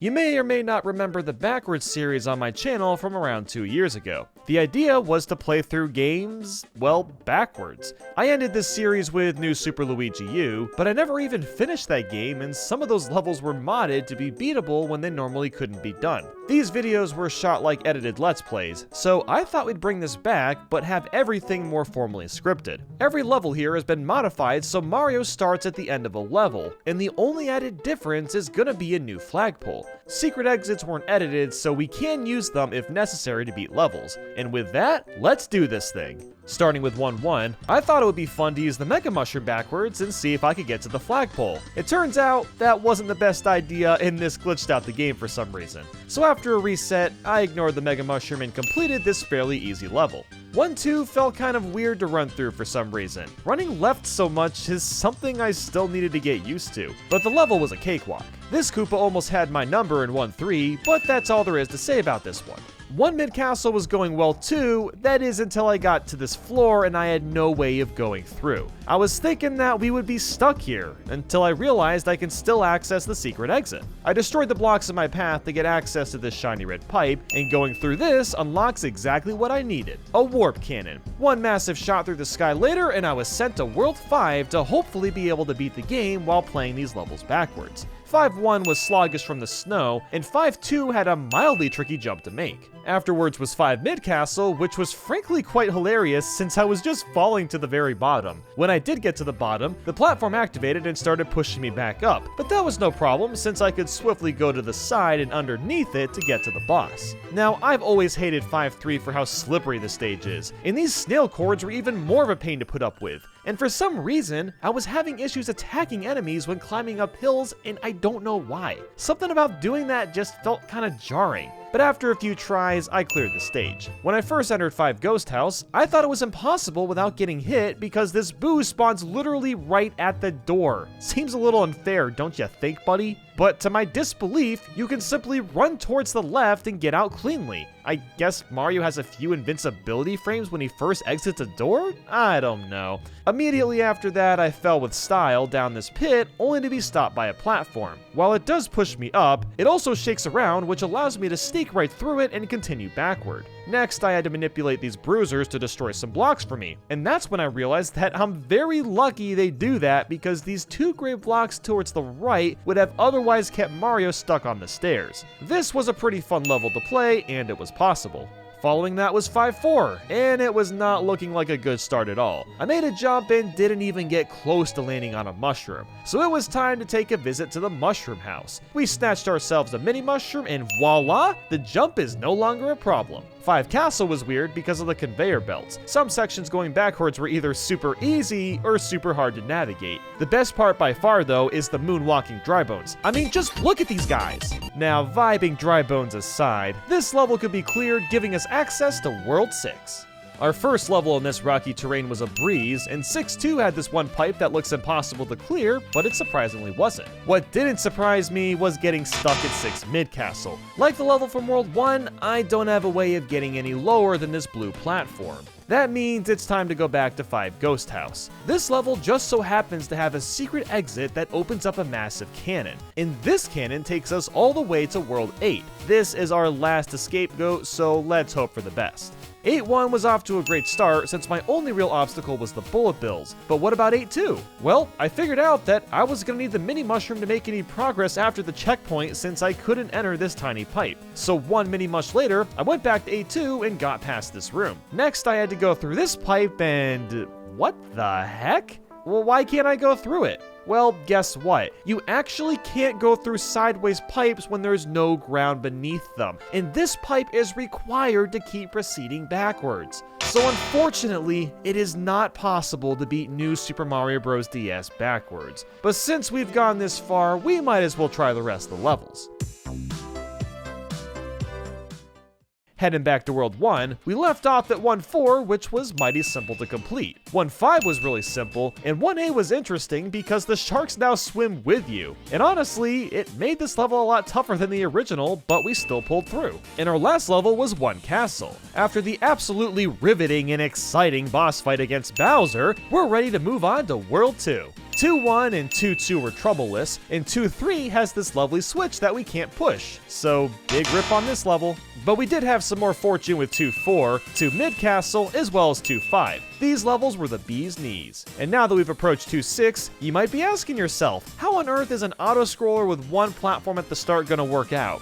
You may or may not remember the Backwards series on my channel from around 2 years ago. The idea was to play through games, well, backwards. I ended this series with New Super Luigi U, but I never even finished that game, and some of those levels were modded to be beatable when they normally couldn't be done. These videos were shot like edited Let's Plays, so I thought we'd bring this back, but have everything more formally scripted. Every level here has been modified so Mario starts at the end of a level, and the only added difference is gonna be a new flagpole. Secret exits weren't edited, so we can use them if necessary to beat levels. And with that, let's do this thing. Starting with 1-1, I thought it would be fun to use the Mega Mushroom backwards and see if I could get to the flagpole. It turns out that wasn't the best idea, and this glitched out the game for some reason. So after a reset, I ignored the Mega Mushroom and completed this fairly easy level. 1-2 felt kind of weird to run through for some reason. Running left so much is something I still needed to get used to, but the level was a cakewalk. This Koopa almost had my number in 1-3, but that's all there is to say about this one. 1 mid-castle was going well too, that is until I got to this floor and I had no way of going through. I was thinking that we would be stuck here, until I realized I can still access the secret exit. I destroyed the blocks in my path to get access to this shiny red pipe, and going through this unlocks exactly what I needed, a warp cannon. One massive shot through the sky later and I was sent to World 5 to hopefully be able to beat the game while playing these levels backwards. 5-1 was sluggish from the snow, and 5-2 had a mildly tricky jump to make. Afterwards was 5 mid-castle, which was frankly quite hilarious since I was just falling to the very bottom. When I did get to the bottom, the platform activated and started pushing me back up, but that was no problem since I could swiftly go to the side and underneath it to get to the boss. Now, I've always hated 5-3 for how slippery the stage is, and these snail cords were even more of a pain to put up with. And for some reason, I was having issues attacking enemies when climbing up hills, and I don't know why. Something about doing that just felt kinda jarring. But after a few tries, I cleared the stage. When I first entered 5 Ghost House, I thought it was impossible without getting hit because this boo spawns literally right at the door. Seems a little unfair, don't you think, buddy? But to my disbelief, you can simply run towards the left and get out cleanly. I guess Mario has a few invincibility frames when he first exits a door? I don't know. Immediately after that, I fell with style down this pit, only to be stopped by a platform. While it does push me up, it also shakes around, which allows me to sneak right through it and continue backward. Next, I had to manipulate these bruisers to destroy some blocks for me, and that's when I realized that I'm very lucky they do that because these 2 gray blocks towards the right would have otherwise kept Mario stuck on the stairs. This was a pretty fun level to play, and it was possible. Following that was 5-4, and it was not looking like a good start at all. I made a jump and didn't even get close to landing on a mushroom, so it was time to take a visit to the mushroom house. We snatched ourselves a mini mushroom and voila, the jump is no longer a problem. 5 Castle was weird because of the conveyor belts. Some sections going backwards were either super easy or super hard to navigate. The best part by far though is the moonwalking dry bones. I mean, just look at these guys. Now, vibing dry bones aside, this level could be cleared, giving us access to World 6. Our first level in this rocky terrain was a breeze, and 6-2 had this one pipe that looks impossible to clear, but it surprisingly wasn't. What didn't surprise me was getting stuck at 6 mid-castle. Like the level from World 1, I don't have a way of getting any lower than this blue platform. That means it's time to go back to 5 Ghost House. This level just so happens to have a secret exit that opens up a massive cannon, and this cannon takes us all the way to World 8. This is our last scapegoat, so let's hope for the best. 8-1 was off to a great start since my only real obstacle was the bullet bills, but what about 8-2? Well, I figured out that I was gonna need the mini mushroom to make any progress after the checkpoint since I couldn't enter this tiny pipe. So 1 mini mush later, I went back to 8-2 and got past this room. Next, I had to go through this pipe and what the heck? Well, why can't I go through it? Well, guess what? You actually can't go through sideways pipes when there's no ground beneath them, and this pipe is required to keep proceeding backwards. So unfortunately, it is not possible to beat New Super Mario Bros. DS backwards. But since we've gone this far, we might as well try the rest of the levels. Heading back to World 1, we left off at 1-4, which was mighty simple to complete. 1-5 was really simple, and 1A was interesting because the sharks now swim with you. And honestly, it made this level a lot tougher than the original, but we still pulled through. And our last level was 1 Castle. After the absolutely riveting and exciting boss fight against Bowser, we're ready to move on to World 2. 2-1 and 2-2 were troubleless, and 2-3 has this lovely switch that we can't push, so big rip on this level. But we did have some more fortune with 2-4, 2 mid-castle, as well as 2-5. These levels were the bee's knees. And now that we've approached 2-6, you might be asking yourself, how on earth is an auto-scroller with one platform at the start gonna work out?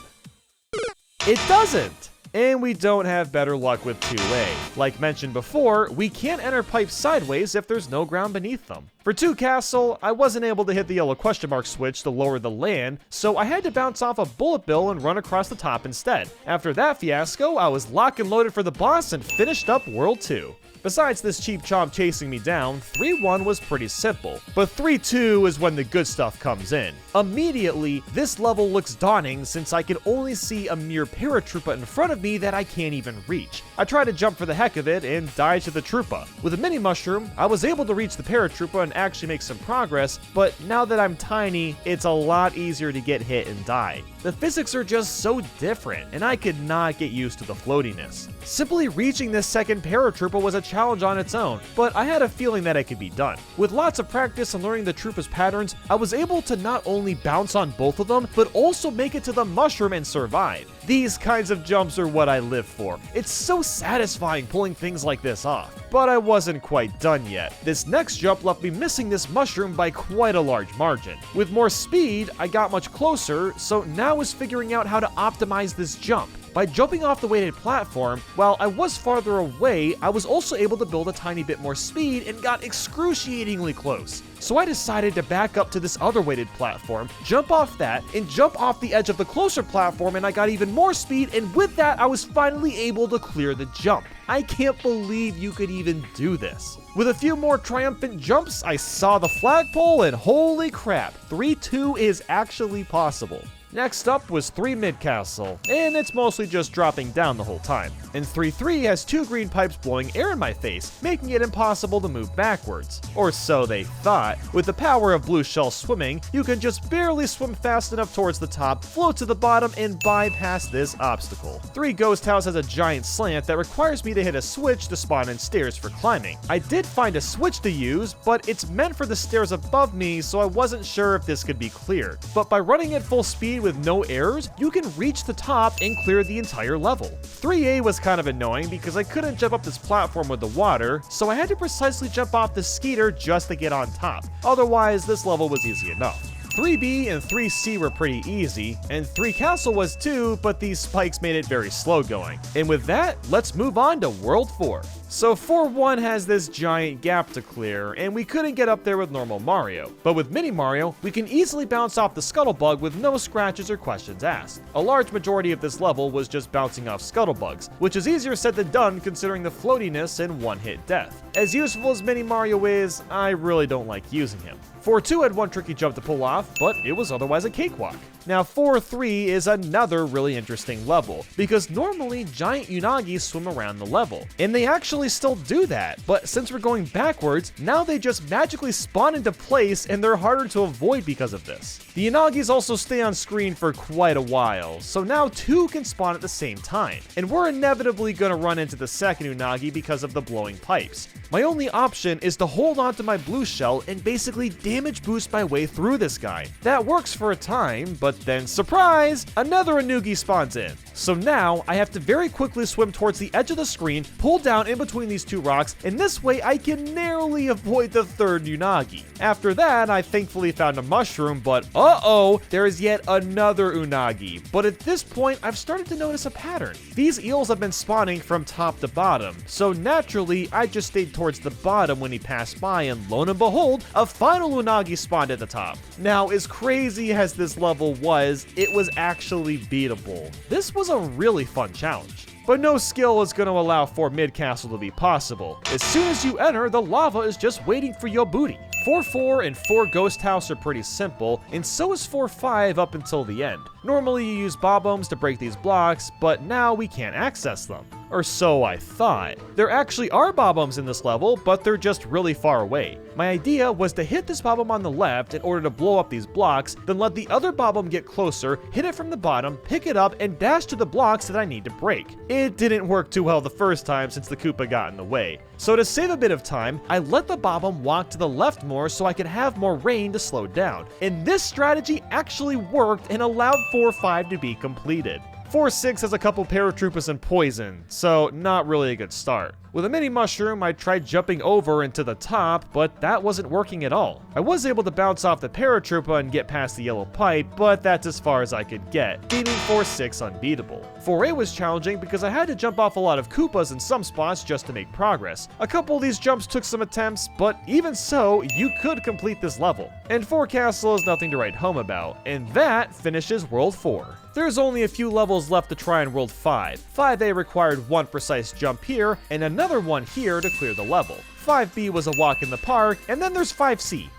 It doesn't! And we don't have better luck with 2A. Like mentioned before, we can't enter pipes sideways if there's no ground beneath them. For 2 castle, I wasn't able to hit the yellow question mark switch to lower the land, so I had to bounce off a bullet bill and run across the top instead. After that fiasco, I was locked and loaded for the boss and finished up World 2. Besides this cheap chomp chasing me down, 3-1 was pretty simple, but 3-2 is when the good stuff comes in. Immediately, this level looks daunting since I can only see a mere paratroopa in front of me that I can't even reach. I tried to jump for the heck of it and died to the troopa. With a mini mushroom, I was able to reach the paratroopa and actually make some progress, but now that I'm tiny, it's a lot easier to get hit and die. The physics are just so different, and I could not get used to the floatiness. Simply reaching this second paratroopa was a challenge on its own, but I had a feeling that it could be done. With lots of practice and learning the troopa's patterns, I was able to not only bounce on both of them, but also make it to the mushroom and survive. These kinds of jumps are what I live for. It's so satisfying pulling things like this off. But I wasn't quite done yet. This next jump left me missing this mushroom by quite a large margin. With more speed, I got much closer, so now I was figuring out how to optimize this jump. By jumping off the weighted platform, while I was farther away, I was also able to build a tiny bit more speed and got excruciatingly close. So I decided to back up to this other weighted platform, jump off that, and jump off the edge of the closer platform, and I got even more speed, and with that I was finally able to clear the jump. I can't believe you could even do this. With a few more triumphant jumps, I saw the flagpole, and holy crap, 3-2 is actually possible. Next up was 3 mid-castle, and it's mostly just dropping down the whole time. And 3-3 has 2 green pipes blowing air in my face, making it impossible to move backwards. Or so they thought. With the power of blue shell swimming, you can just barely swim fast enough towards the top, float to the bottom, and bypass this obstacle. 3 Ghost House has a giant slant that requires me to hit a switch to spawn in stairs for climbing. I did find a switch to use, but it's meant for the stairs above me, so I wasn't sure if this could be cleared. But by running at full speed with no errors, you can reach the top and clear the entire level. 3A was kind of annoying because I couldn't jump up this platform with the water, so I had to precisely jump off the skeeter just to get on top. Otherwise, this level was easy enough. 3B and 3C were pretty easy, and 3 Castle was too, but these spikes made it very slow going. And with that, let's move on to World 4. So 4-1 has this giant gap to clear, and we couldn't get up there with normal Mario. But with Mini Mario, we can easily bounce off the Scuttlebug with no scratches or questions asked. A large majority of this level was just bouncing off Scuttlebugs, which is easier said than done considering the floatiness and one-hit death. As useful as Mini Mario is, I really don't like using him. 4-2 had one tricky jump to pull off, but it was otherwise a cakewalk. Now 4-3 is another really interesting level, because normally giant Unagis swim around the level, and they actually still do that, but since we're going backwards, now they just magically spawn into place and they're harder to avoid because of this. The Unagis also stay on screen for quite a while, so now 2 can spawn at the same time, and we're inevitably gonna run into the second Unagi because of the blowing pipes. My only option is to hold onto my blue shell and basically damage boost my way through this guy. That works for a time, but then surprise, another Unugi spawns in. So now I have to very quickly swim towards the edge of the screen, pull down in between these 2 rocks, and this way I can narrowly avoid the third Unagi. After that, I thankfully found a mushroom, but uh-oh, there is yet another Unagi. But at this point, I've started to notice a pattern. These eels have been spawning from top to bottom, so naturally, I just stayed towards the bottom when he passed by, and lo and behold, a final Unagi spawned at the top. Now, as crazy as this level was, it was actually beatable. This was a really fun challenge. But no skill is going to allow 4 mid-castle to be possible. As soon as you enter, the lava is just waiting for your booty. 4-4 and 4 Ghost House are pretty simple, and so is 4-5 up until the end. Normally you use bob-ombs to break these blocks, but now we can't access them. Or so I thought. There actually are bob-ombs in this level, but they're just really far away. My idea was to hit this bob-omb on the left in order to blow up these blocks, then let the other bob-omb get closer, hit it from the bottom, pick it up, and dash to the blocks that I need to break. It didn't work too well the first time since the Koopa got in the way. So to save a bit of time, I let the bob-omb walk to the left more so I could have more rain to slow down. And this strategy actually worked and allowed 4-5 to be completed. 4-6 has a couple paratroopers and poison, so not really a good start. With a mini mushroom, I tried jumping over into the top, but that wasn't working at all. I was able to bounce off the paratrooper and get past the yellow pipe, but that's as far as I could get, leaving 4-6 unbeatable. 4A was challenging because I had to jump off a lot of Koopas in some spots just to make progress. A couple of these jumps took some attempts, but even so, you could complete this level. And 4 Castle is nothing to write home about, and that finishes World 4. There's only a few levels left to try in World 5. 5A required one precise jump here, and another one here to clear the level. 5B was a walk in the park, and then there's 5C.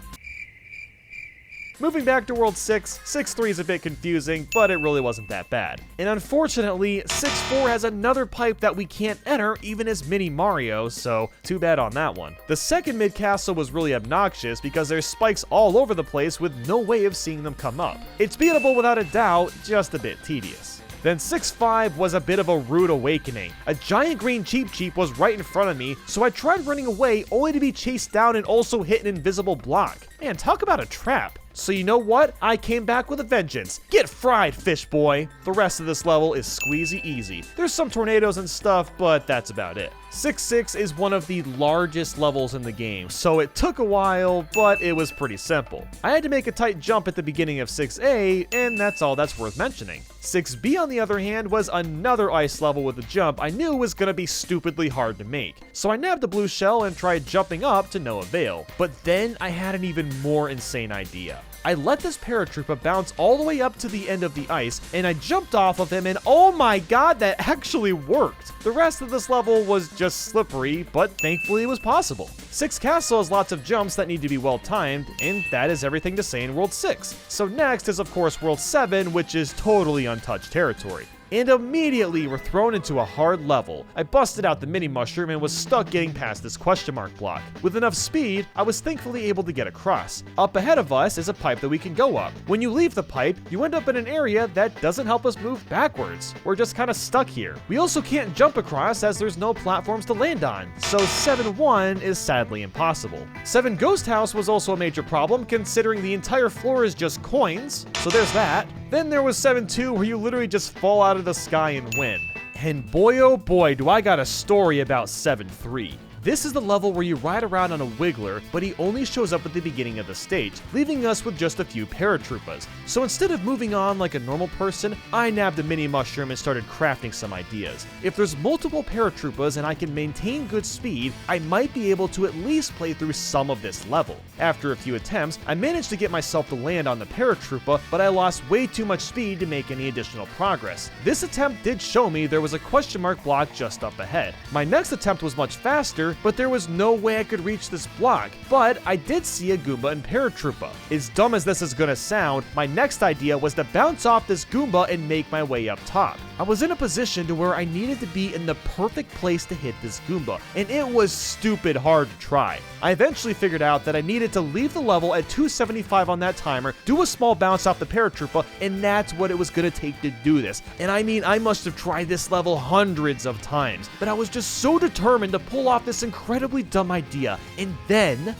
Moving back to World 6, 6-3 is a bit confusing, but it really wasn't that bad. And unfortunately, 6-4 has another pipe that we can't enter even as Mini Mario, so too bad on that one. The second mid-castle was really obnoxious because there's spikes all over the place with no way of seeing them come up. It's beatable without a doubt, just a bit tedious. Then 6-5 was a bit of a rude awakening. A giant green Cheep Cheep was right in front of me, so I tried running away only to be chased down and also hit an invisible block. Man, talk about a trap. So you know what? I came back with a vengeance. Get fried, fish boy. The rest of this level is squeezy easy. There's some tornadoes and stuff, but that's about it. 6-6 is one of the largest levels in the game, so it took a while, but it was pretty simple. I had to make a tight jump at the beginning of 6A, and that's all that's worth mentioning. 6B, on the other hand, was another ice level with a jump I knew was gonna be stupidly hard to make. So I nabbed a blue shell and tried jumping up to no avail. But then I had an even more insane idea. I let this paratrooper bounce all the way up to the end of the ice, and I jumped off of him, and oh my god, that actually worked! The rest of this level was just slippery, but thankfully it was possible. 6 Castle has lots of jumps that need to be well timed, and that is everything to say in World 6. So next is of course World 7, which is totally untouched territory. And immediately we're thrown into a hard level. I busted out the mini mushroom and was stuck getting past this question mark block. With enough speed, I was thankfully able to get across. Up ahead of us is a pipe that we can go up. When you leave the pipe, you end up in an area that doesn't help us move backwards. We're just kind of stuck here. We also can't jump across as there's no platforms to land on, so 7-1 is sadly impossible. 7 Ghost House was also a major problem considering the entire floor is just coins, so there's that. Then there was 7-2 where you literally just fall out of the sky and win. And boy oh boy do I got a story about 7-3. This is the level where you ride around on a Wiggler, but he only shows up at the beginning of the stage, leaving us with just a few paratroopers. So instead of moving on like a normal person, I nabbed a mini mushroom and started crafting some ideas. If there's multiple paratroopers and I can maintain good speed, I might be able to at least play through some of this level. After a few attempts, I managed to get myself to land on the paratrooper, but I lost way too much speed to make any additional progress. This attempt did show me there was a question mark block just up ahead. My next attempt was much faster, but there was no way I could reach this block, but I did see a Goomba and paratrooper. As dumb as this is gonna sound, my next idea was to bounce off this Goomba and make my way up top. I was in a position to where I needed to be in the perfect place to hit this Goomba, and it was stupid hard to try. I eventually figured out that I needed to leave the level at 275 on that timer, do a small bounce off the paratrooper, and that's what it was gonna take to do this. And I mean, I must have tried this level hundreds of times, but I was just so determined to pull off this incredibly dumb idea. And then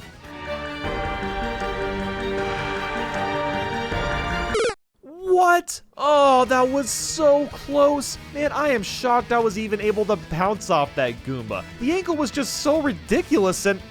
what? Oh, that was so close. Man, I am shocked I was even able to bounce off that Goomba. The angle was just so ridiculous and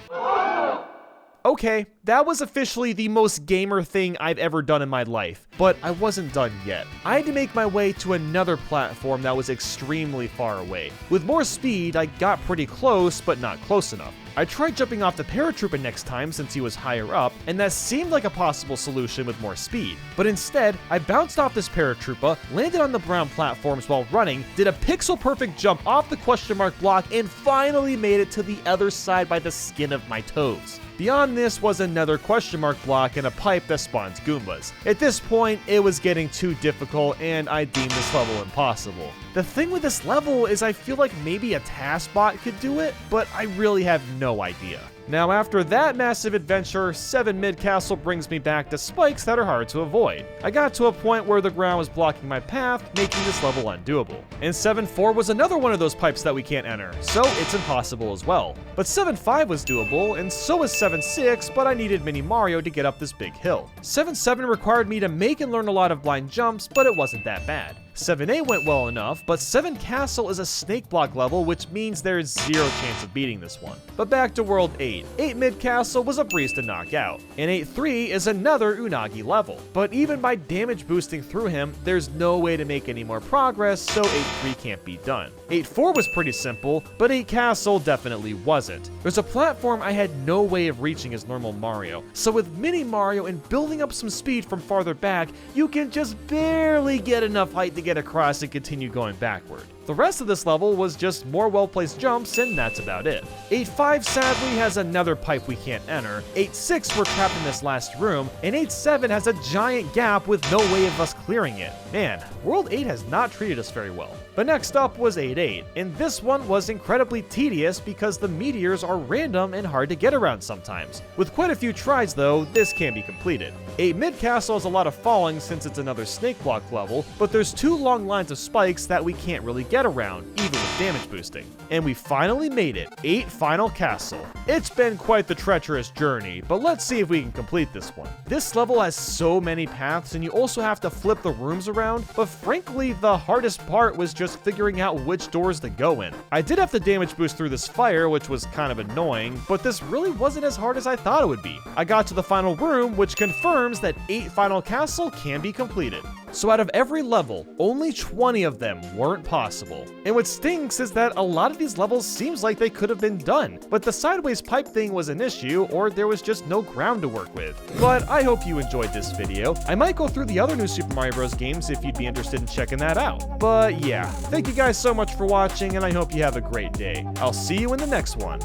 okay, that was officially the most gamer thing I've ever done in my life, but I wasn't done yet. I had to make my way to another platform that was extremely far away. With more speed, I got pretty close, but not close enough. I tried jumping off the paratrooper next time since he was higher up, and that seemed like a possible solution with more speed. But instead, I bounced off this paratrooper, landed on the brown platforms while running, did a pixel-perfect jump off the question mark block, and finally made it to the other side by the skin of my toes. Beyond this was another question mark block and a pipe that spawns Goombas. At this point, it was getting too difficult and I deemed this level impossible. The thing with this level is I feel like maybe a task bot could do it, but I really have no idea. Now after that massive adventure, 7 mid-castle brings me back to spikes that are hard to avoid. I got to a point where the ground was blocking my path, making this level undoable. And 7-4 was another one of those pipes that we can't enter, so it's impossible as well. But 7-5 was doable, and so was 7-6, but I needed Mini Mario to get up this big hill. 7-7 required me to make and learn a lot of blind jumps, but it wasn't that bad. 7A went well enough, but 7 Castle is a snake block level, which means there's zero chance of beating this one. But back to World 8. 8 Mid Castle was a breeze to knock out, and 8-3 is another Unagi level. But even by damage boosting through him, there's no way to make any more progress, so 8-3 can't be done. 8-4 was pretty simple, but 8 Castle definitely wasn't. There's a platform I had no way of reaching as normal Mario, so with Mini Mario and building up some speed from farther back, you can just barely get enough height to get across and continue going backward. The rest of this level was just more well-placed jumps, and that's about it. 8-5 sadly has another pipe we can't enter, 8-6 we're trapped in this last room, and 8-7 has a giant gap with no way of us clearing it. Man, World 8 has not treated us very well. But next up was 8-8, and this one was incredibly tedious because the meteors are random and hard to get around sometimes. With quite a few tries though, this can be completed. 8 Mid Castle has a lot of falling since it's another snake block level, but there's 2 long lines of spikes that we can't really get around, even with damage boosting. And we finally made it, 8 Final Castle. It's been quite the treacherous journey, but let's see if we can complete this one. This level has so many paths and you also have to flip the rooms around, but frankly the hardest part was just figuring out which doors to go in. I did have to damage boost through this fire, which was kind of annoying, but this really wasn't as hard as I thought it would be. I got to the final room, which confirms that 8 Final Castle can be completed. So out of every level, only 20 of them weren't possible. And what stinks is that a lot of these levels seems like they could have been done, but the sideways pipe thing was an issue, or there was just no ground to work with. But I hope you enjoyed this video. I might go through the other new Super Mario Bros. Games if you'd be interested in checking that out. But yeah, thank you guys so much for watching, and I hope you have a great day. I'll see you in the next one.